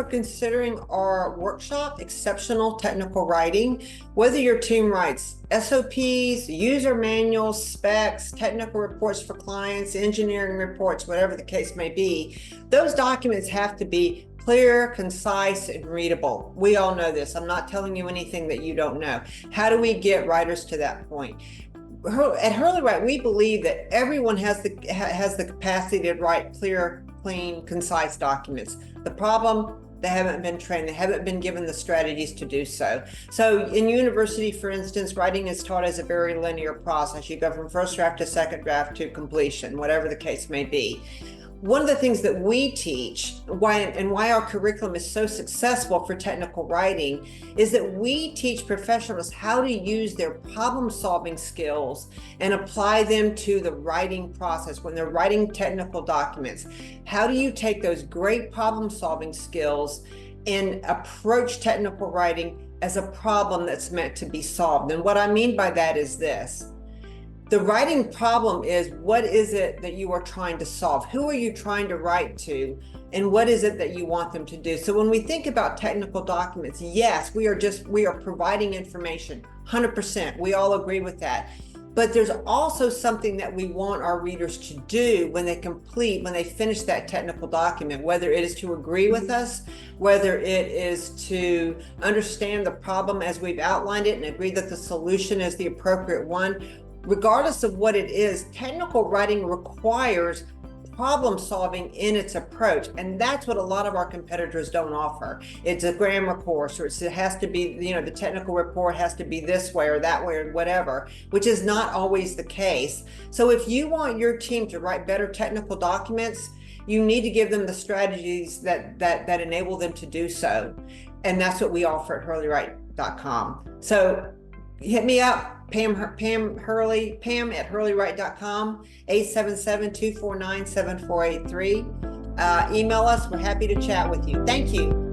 for considering our workshop, Exceptional Technical Writing. Whether your team writes SOPs, user manuals, specs, technical reports for clients, engineering reports, whatever the case may be, those documents have to be clear, concise, and readable. We all know this. I'm not telling you anything that you don't know. How do we get writers to that point? At Hurley Write, we believe that everyone has the capacity to write clear, clean, concise documents. The problem, they haven't been trained, they haven't been given the strategies to do so. So in university, for instance, writing is taught as a very linear process. You go from first draft to second draft to completion, whatever the case may be. One of the things that we teach, why our curriculum is so successful for technical writing, is that we teach professionals how to use their problem-solving skills and apply them to the writing process when they're writing technical documents. How do you take those great problem-solving skills and approach technical writing as a problem that's meant to be solved? And what I mean by that is this. The writing problem is, what is it that you are trying to solve? Who are you trying to write to? And what is it that you want them to do? So when we think about technical documents, yes, we are providing information, 100%. We all agree with that. But there's also something that we want our readers to do when they finish that technical document, whether it is to agree with us, whether it is to understand the problem as we've outlined it and agree that the solution is the appropriate one. Regardless of what it is, technical writing requires problem solving in its approach. And that's what a lot of our competitors don't offer. It's a grammar course, or it has to be, the technical report has to be this way or that way or whatever, which is not always the case. So if you want your team to write better technical documents, you need to give them the strategies that enable them to do so. And that's what we offer at hurleywrite.com. So hit me up. Pam at hurleywrite.com, 877-249-7483. Email us. We're happy to chat with you. Thank you.